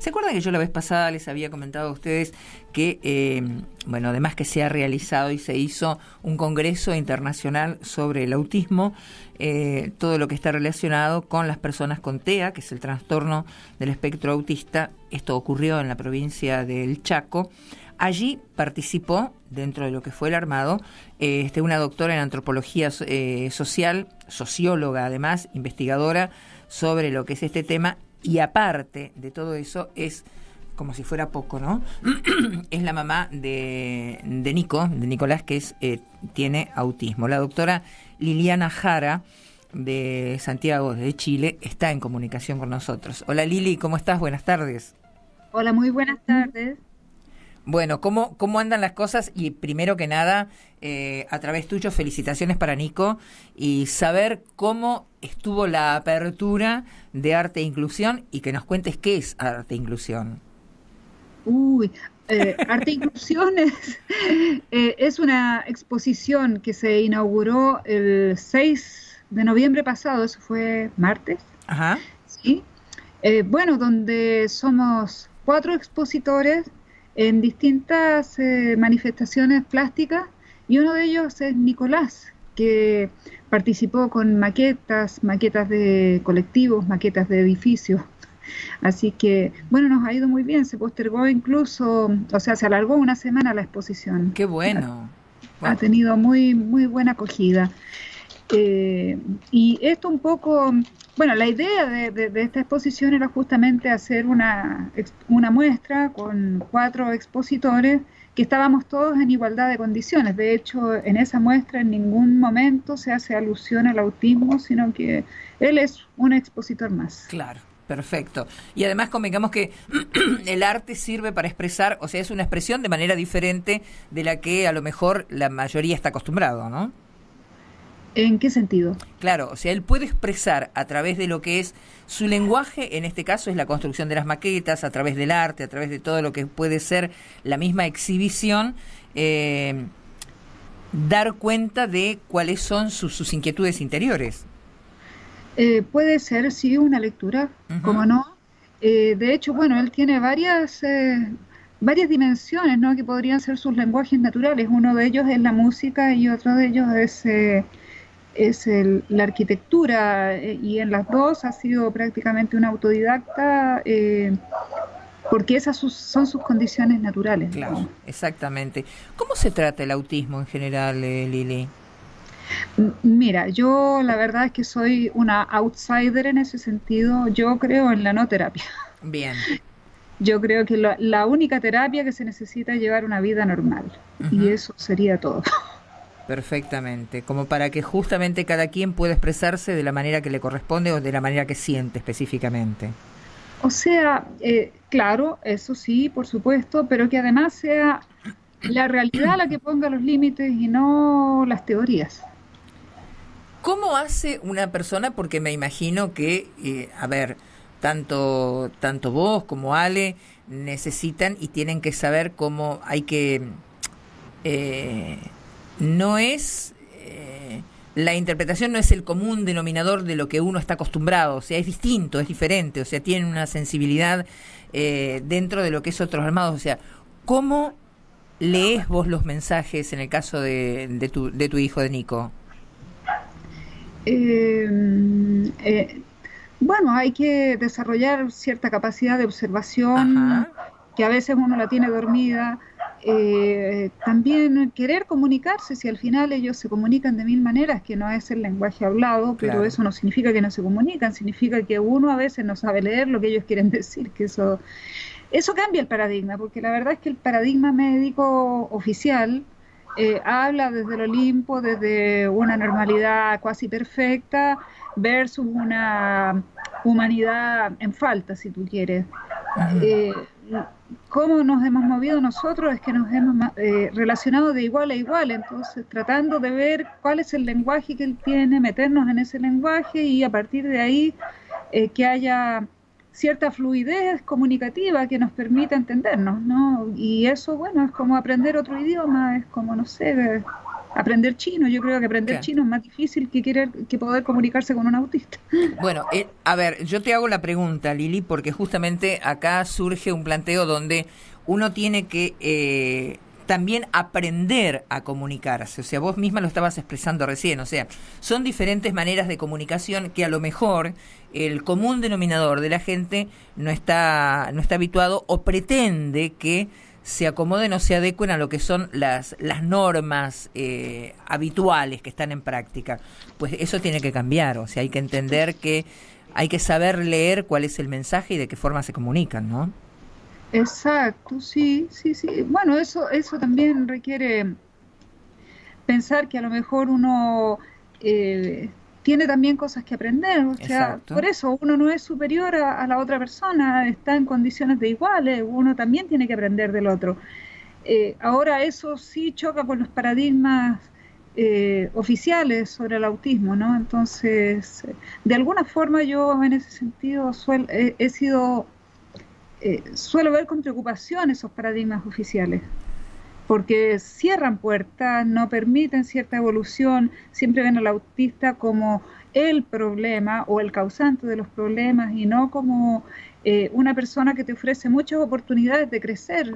¿Se acuerdan que yo la vez pasada les había comentado a ustedes que, bueno, además que se ha realizado y se hizo un congreso internacional sobre el autismo, todo lo que está relacionado con las personas con TEA, que es el trastorno del espectro autista? Esto ocurrió en la provincia del Chaco. Allí participó, dentro de lo que fue el armado, una doctora en antropología social, socióloga además, investigadora sobre lo que es este tema, y aparte de todo eso, es, como si fuera poco, ¿no? Es la mamá de Nicolás, que tiene autismo. La doctora Liliana Jara, de Santiago de Chile, está en comunicación con nosotros. Hola Lili, ¿cómo estás? Buenas tardes. Hola, muy buenas tardes. Bueno, ¿cómo andan las cosas? Y primero que nada, a través tuyo, felicitaciones para Nico, y saber cómo estuvo la apertura de Arte e Inclusión, y que nos cuentes qué es Arte e Inclusión. Arte e Inclusión es una exposición que se inauguró el 6 de noviembre pasado, eso fue martes. Ajá. Sí. Donde somos 4 expositores en distintas manifestaciones plásticas, y uno de ellos es Nicolás, que participó con maquetas de colectivos, maquetas de edificios. Así que, bueno, nos ha ido muy bien. Se postergó incluso, se alargó una semana la exposición. ¡Qué bueno! Ha tenido muy, muy buena acogida. Y esto un poco, bueno, la idea de esta exposición era justamente hacer una muestra con 4 expositores que estábamos todos en igualdad de condiciones. De hecho, en esa muestra en ningún momento se hace alusión al autismo, sino que él es un expositor más. Claro. Perfecto. Y además convengamos que el arte sirve para expresar, o sea, es una expresión de manera diferente de la que a lo mejor la mayoría está acostumbrado, ¿no? ¿En qué sentido? Claro, o sea, él puede expresar a través de lo que es su lenguaje, en este caso es la construcción de las maquetas, a través del arte, a través de todo lo que puede ser la misma exhibición, dar cuenta de cuáles son sus inquietudes interiores. Puede ser, sí, una lectura, ¿cómo no? De hecho, bueno, él tiene varias dimensiones, ¿no?, que podrían ser sus lenguajes naturales. Uno de ellos es la música y otro de ellos es la arquitectura, y en las dos ha sido prácticamente un autodidacta, porque esas son sus condiciones naturales. Claro, ¿no? Exactamente. ¿Cómo se trata el autismo en general, Lili? Mira, yo la verdad es que soy una outsider en ese sentido. Yo creo en la no terapia. Bien. Yo creo que la única terapia que se necesita es llevar una vida normal. Y eso sería todo. Perfectamente, como para que justamente cada quien pueda expresarse de la manera que le corresponde o de la manera que siente específicamente. O sea, claro, eso sí, por supuesto, pero que además sea la realidad la que ponga los límites y no las teorías. ¿Cómo hace una persona? Porque me imagino que, tanto vos como Ale necesitan y tienen que saber cómo hay que... no es... la interpretación no es el común denominador de lo que uno está acostumbrado, o sea, es distinto, es diferente, o sea, tienen una sensibilidad dentro de lo que es otros armados. O sea, ¿cómo lees vos los mensajes en el caso de tu hijo, de Nico? Bueno, hay que desarrollar cierta capacidad de observación. Ajá. Que a veces uno la tiene dormida. También querer comunicarse, si al final ellos se comunican de 1000 maneras, que no es el lenguaje hablado, pero claro, eso no significa que no se comunican, significa que uno a veces no sabe leer lo que ellos quieren decir, que eso cambia el paradigma, porque la verdad es que el paradigma médico oficial habla desde el Olimpo, desde una normalidad casi perfecta versus una humanidad en falta, si tú quieres. ¿Cómo nos hemos movido nosotros? Es que nos hemos relacionado de igual a igual, entonces tratando de ver cuál es el lenguaje que él tiene, meternos en ese lenguaje y a partir de ahí que haya cierta fluidez comunicativa que nos permita entendernos, ¿no? Y eso, bueno, es como aprender otro idioma, es como, no sé, aprender chino. Yo creo que aprender chino es más difícil que poder comunicarse con un autista. Bueno, a ver, yo te hago la pregunta, Lili, porque justamente acá surge un planteo donde uno tiene que también aprender a comunicarse. O sea, vos misma lo estabas expresando recién. O sea, son diferentes maneras de comunicación que a lo mejor el común denominador de la gente no está habituado o pretende que se acomoden o se adecuen a lo que son las normas habituales que están en práctica. Pues eso tiene que cambiar. O sea, hay que entender que hay que saber leer cuál es el mensaje y de qué forma se comunican, ¿no? Exacto, sí. Bueno, eso también requiere pensar que a lo mejor uno tiene también cosas que aprender, o sea, Exacto. Por eso uno no es superior a la otra persona, está en condiciones de iguales, uno también tiene que aprender del otro. Ahora eso sí choca con los paradigmas oficiales sobre el autismo, ¿no? Entonces, de alguna forma yo en ese sentido suelo ver con preocupación esos paradigmas oficiales, porque cierran puertas, no permiten cierta evolución, siempre ven al autista como el problema o el causante de los problemas y no como una persona que te ofrece muchas oportunidades de crecer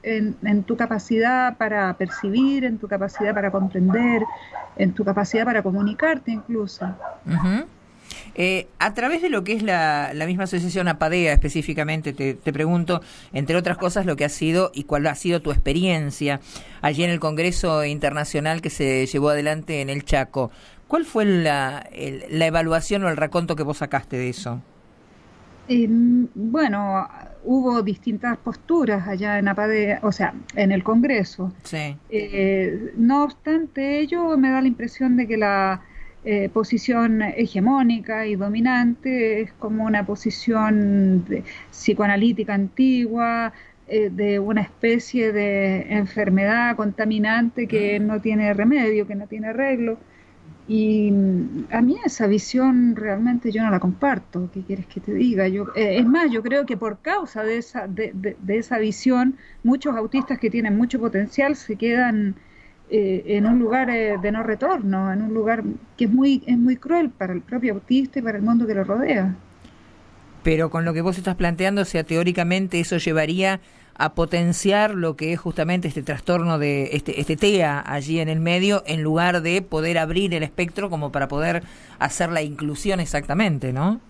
en tu capacidad para percibir, en tu capacidad para comprender, en tu capacidad para comunicarte incluso. Uh-huh. A través de lo que es la misma asociación APADEA específicamente, te pregunto, entre otras cosas, lo que ha sido y cuál ha sido tu experiencia allí en el Congreso Internacional que se llevó adelante en el Chaco. ¿Cuál fue la evaluación o el raconto que vos sacaste de eso? Bueno, hubo distintas posturas allá en APADEA, o sea, en el Congreso. Sí. No obstante ello, me da la impresión de que la posición hegemónica y dominante es como una posición psicoanalítica antigua, de una especie de enfermedad contaminante que no tiene remedio, que no tiene arreglo. Y a mí esa visión realmente yo no la comparto. ¿Qué quieres que te diga? Es más, yo creo que por causa de esa visión, muchos autistas que tienen mucho potencial se quedan en un lugar de no retorno, en un lugar que es muy cruel para el propio autista y para el mundo que lo rodea. Pero con lo que vos estás planteando, o sea, teóricamente eso llevaría a potenciar lo que es justamente este trastorno de este TEA allí en el medio, en lugar de poder abrir el espectro como para poder hacer la inclusión exactamente, ¿no?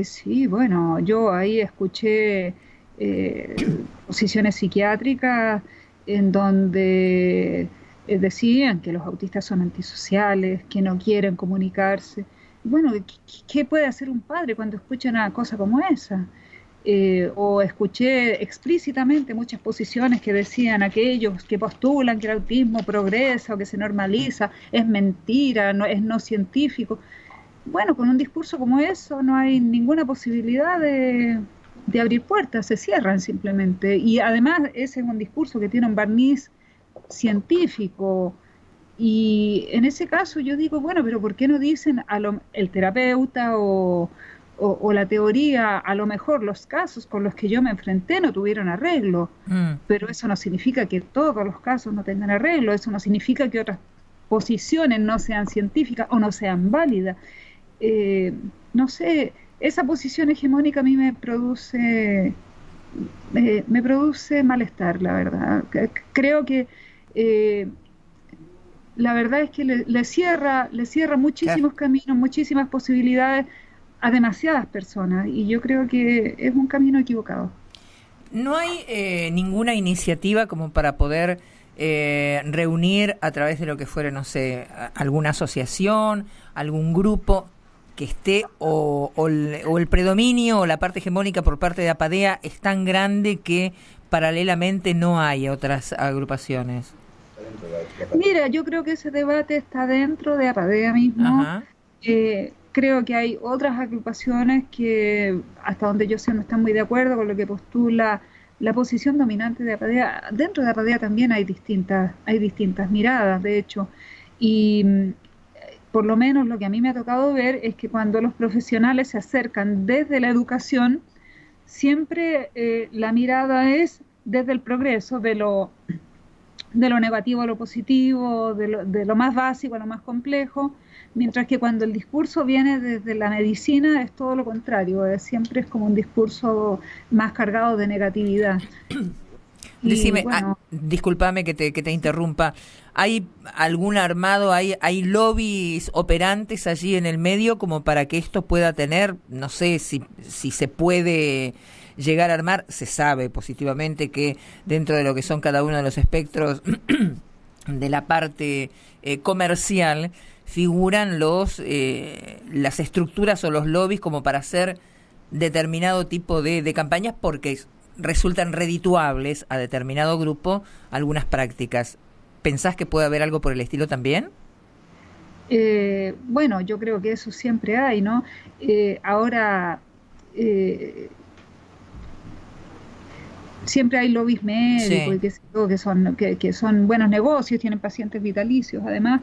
Sí, bueno, yo ahí escuché posiciones psiquiátricas en donde decían que los autistas son antisociales, que no quieren comunicarse. Bueno, ¿qué puede hacer un padre cuando escucha una cosa como esa? O escuché explícitamente muchas posiciones que decían aquellos que postulan que el autismo progresa o que se normaliza, es mentira, es no científico. Bueno, con un discurso como eso no hay ninguna posibilidad de abrir puertas, se cierran simplemente. Y además ese es un discurso que tiene un barniz científico. Y en ese caso yo digo, bueno, pero ¿por qué no dicen el terapeuta o la teoría, a lo mejor los casos con los que yo me enfrenté no tuvieron arreglo? Pero eso no significa que todos los casos no tengan arreglo, eso no significa que otras posiciones no sean científicas o no sean válidas. No sé, esa posición hegemónica a mí me produce malestar, la verdad. Creo que la verdad es que le cierra muchísimos caminos, muchísimas posibilidades a demasiadas personas, y yo creo que es un camino equivocado. ¿No hay ninguna iniciativa como para poder reunir a través de lo que fuera, no sé, alguna asociación, algún grupo que esté, o el predominio o la parte hegemónica por parte de APADEA es tan grande que paralelamente no hay otras agrupaciones? Mira, yo creo que ese debate está dentro de APADEA mismo. Creo que hay otras agrupaciones que, hasta donde yo sé, no están muy de acuerdo con lo que postula la posición dominante de APADEA. Dentro de APADEA también hay distintas miradas, de hecho, y por lo menos lo que a mí me ha tocado ver es que cuando los profesionales se acercan desde la educación, siempre la mirada es desde el progreso, de lo de lo negativo a lo positivo, de lo más básico a lo más complejo, mientras que cuando el discurso viene desde la medicina es todo lo contrario, siempre es como un discurso más cargado de negatividad. Decime, bueno, discúlpame que te interrumpa, ¿hay algún armado, hay lobbies operantes allí en el medio como para que esto pueda tener, no sé si se puede llegar a armar? Se sabe positivamente que dentro de lo que son cada uno de los espectros de la parte comercial figuran las estructuras o los lobbies como para hacer determinado tipo de campañas porque resultan redituables a determinado grupo algunas prácticas. ¿Pensás que puede haber algo por el estilo también? Bueno, yo creo que eso siempre hay, ¿no? Ahora siempre hay lobbies médicos, sí, que son buenos negocios, tienen pacientes vitalicios, además.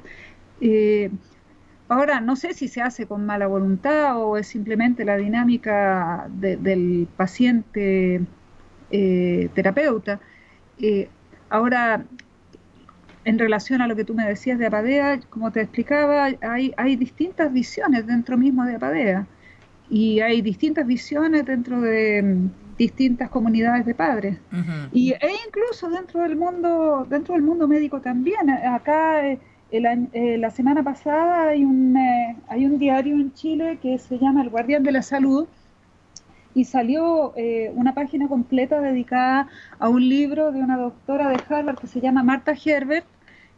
Ahora, no sé si se hace con mala voluntad o es simplemente la dinámica del paciente terapeuta. Ahora, en relación a lo que tú me decías de Apadea, como te explicaba, hay distintas visiones dentro mismo de Apadea y hay distintas visiones dentro de distintas comunidades de padres. Uh-huh. E incluso dentro del mundo médico también. Acá la semana pasada hay un diario en Chile que se llama El Guardián de la Salud y salió una página completa dedicada a un libro de una doctora de Harvard que se llama Martha Herbert,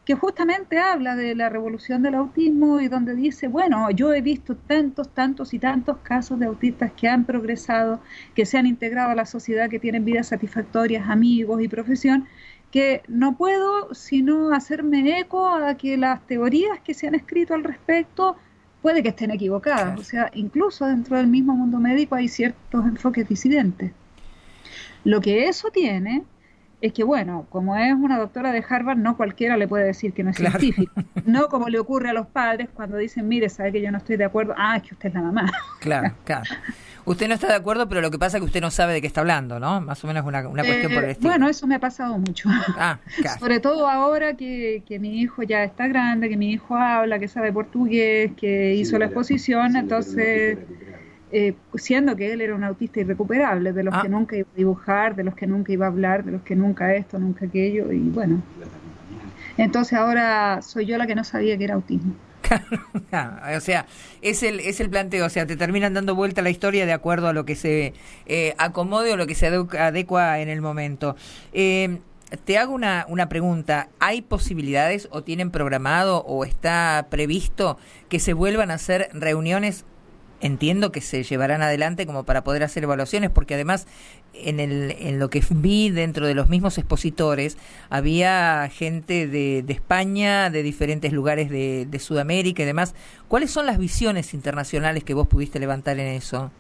que justamente habla de la revolución del autismo y donde dice, bueno, yo he visto tantos y tantos casos de autistas que han progresado, que se han integrado a la sociedad, que tienen vidas satisfactorias, amigos y profesión, que no puedo sino hacerme eco a que las teorías que se han escrito al respecto puede que estén equivocadas. Claro. O sea, incluso dentro del mismo mundo médico hay ciertos enfoques disidentes. Lo que eso tiene es que, bueno, como es una doctora de Harvard, no cualquiera le puede decir que no es claro. científico. No como le ocurre a los padres cuando dicen, mire, sabe que yo no estoy de acuerdo. Ah, es que usted es la mamá. Claro. Usted no está de acuerdo, pero lo que pasa es que usted no sabe de qué está hablando, ¿no? Más o menos una cuestión por el estilo. Bueno, eso me ha pasado mucho. Claro. Sobre todo ahora que mi hijo ya está grande, que mi hijo habla, que sabe portugués, que hizo la exposición, entonces... siendo que él era un autista irrecuperable, de los que nunca iba a dibujar, de los que nunca iba a hablar, de los que nunca esto, nunca aquello, y bueno. Entonces ahora soy yo la que no sabía que era autismo. O sea, es el planteo, o sea, te terminan dando vuelta la historia de acuerdo a lo que se acomode o lo que se adecua en el momento. Te hago una pregunta. ¿Hay posibilidades o tienen programado o está previsto que se vuelvan a hacer reuniones? Entiendo que se llevarán adelante como para poder hacer evaluaciones, porque además en lo que vi dentro de los mismos expositores había gente de España, de diferentes lugares de Sudamérica y demás. ¿Cuáles son las visiones internacionales que vos pudiste levantar en eso?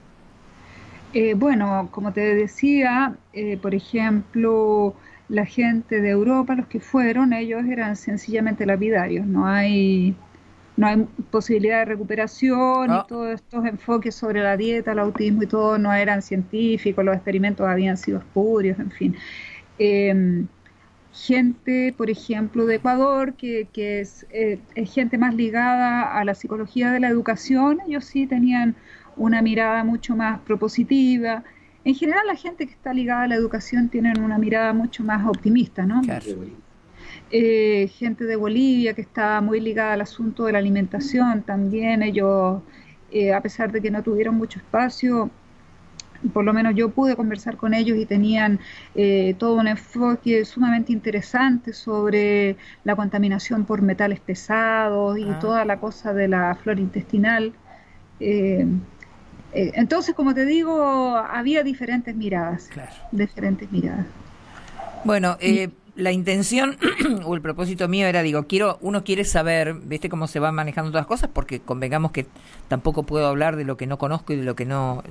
Bueno, como te decía, por ejemplo, la gente de Europa, los que fueron, ellos eran sencillamente lapidarios, no hay posibilidad de recuperación y todos estos enfoques sobre la dieta, el autismo y todo no eran científicos, los experimentos habían sido espurios, en fin. Gente, por ejemplo, de Ecuador, que es gente más ligada a la psicología de la educación, ellos sí tenían una mirada mucho más propositiva. En general, la gente que está ligada a la educación tienen una mirada mucho más optimista, ¿no? Claro. Gente de Bolivia que está muy ligada al asunto de la alimentación también, ellos, a pesar de que no tuvieron mucho espacio, por lo menos yo pude conversar con ellos y tenían todo un enfoque sumamente interesante sobre la contaminación por metales pesados y toda la cosa de la flora intestinal. Entonces, como te digo, había diferentes miradas. Claro. Diferentes miradas. Bueno, la intención o el propósito mío era, uno quiere saber, ¿viste cómo se van manejando todas las cosas? Porque convengamos que tampoco puedo hablar de lo que no conozco y de lo que no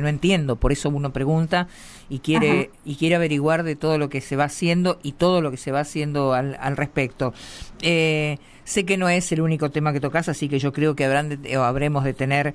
entiendo, por eso uno pregunta y quiere averiguar de todo lo que se va haciendo y todo lo que se va haciendo al respecto. Sé que no es el único tema que tocas, así que yo creo que habremos de tener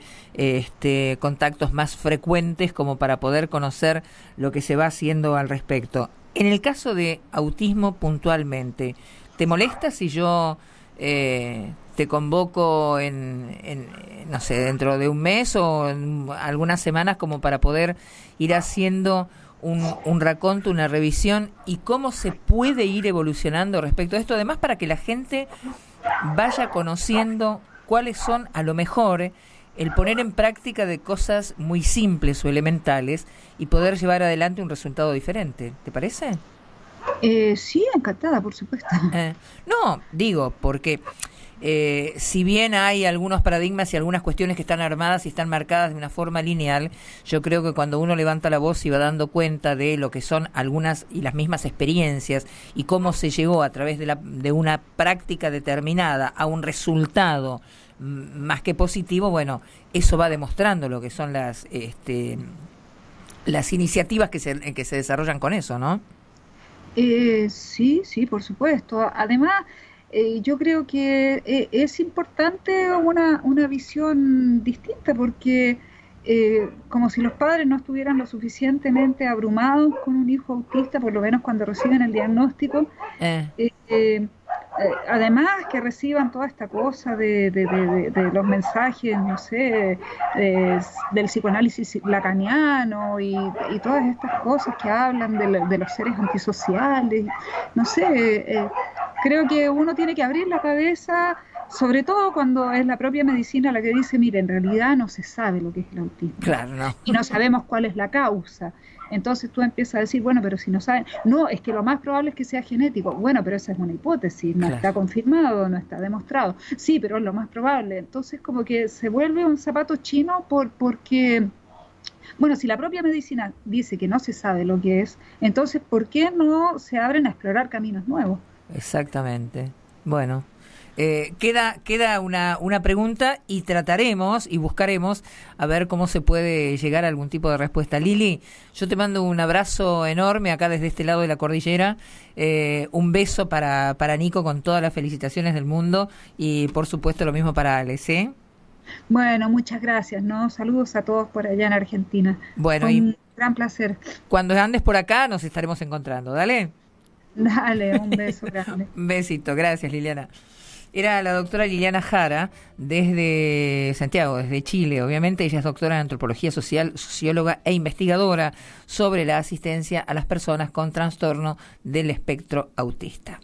contactos más frecuentes como para poder conocer lo que se va haciendo al respecto. En el caso de autismo puntualmente, ¿Te molesta si yo te convoco no sé, dentro de un mes o en algunas semanas como para poder ir haciendo un raconto, una revisión y cómo se puede ir evolucionando respecto a esto? Además, para que la gente vaya conociendo cuáles son, a lo mejor, el poner en práctica de cosas muy simples o elementales y poder llevar adelante un resultado diferente. ¿Te parece? Sí, encantada, por supuesto. No, digo, porque si bien hay algunos paradigmas y algunas cuestiones que están armadas y están marcadas de una forma lineal, yo creo que cuando uno levanta la voz y va dando cuenta de lo que son algunas y las mismas experiencias y cómo se llegó a través de una práctica determinada a un resultado más que positivo, bueno, eso va demostrando lo que son las iniciativas que se desarrollan con eso, ¿no? Sí, sí, por supuesto. Además, yo creo que es importante una visión distinta porque como si los padres no estuvieran lo suficientemente abrumados con un hijo autista, por lo menos cuando reciben el diagnóstico, además que reciban toda esta cosa de los mensajes, no sé, del psicoanálisis lacaniano y todas estas cosas que hablan de los seres antisociales, no sé, creo que uno tiene que abrir la cabeza, sobre todo cuando es la propia medicina la que dice, mire, en realidad no se sabe lo que es el autismo. Claro, no. Y no sabemos cuál es la causa. Entonces tú empiezas a decir, bueno, pero si no saben, no, es que lo más probable es que sea genético. Bueno, pero esa es una hipótesis, no está confirmado, no está demostrado. Sí, pero es lo más probable. Entonces como que se vuelve un zapato chino porque, bueno, si la propia medicina dice que no se sabe lo que es, entonces ¿por qué no se abren a explorar caminos nuevos? Exactamente. Bueno. Queda una pregunta y trataremos y buscaremos a ver cómo se puede llegar a algún tipo de respuesta. Lili, yo te mando un abrazo enorme acá desde este lado de la cordillera, un beso para Nico con todas las felicitaciones del mundo y por supuesto lo mismo para Alex, ¿eh? Bueno, muchas gracias, ¿no? Saludos a todos por allá en Argentina. Bueno, fue un gran placer. Cuando andes por acá nos estaremos encontrando, ¿dale? Dale, un beso grande. Un besito, gracias Liliana. Era la doctora Liliana Jara, desde Santiago, desde Chile, obviamente. Ella es doctora en antropología social, socióloga e investigadora sobre la asistencia a las personas con trastorno del espectro autista.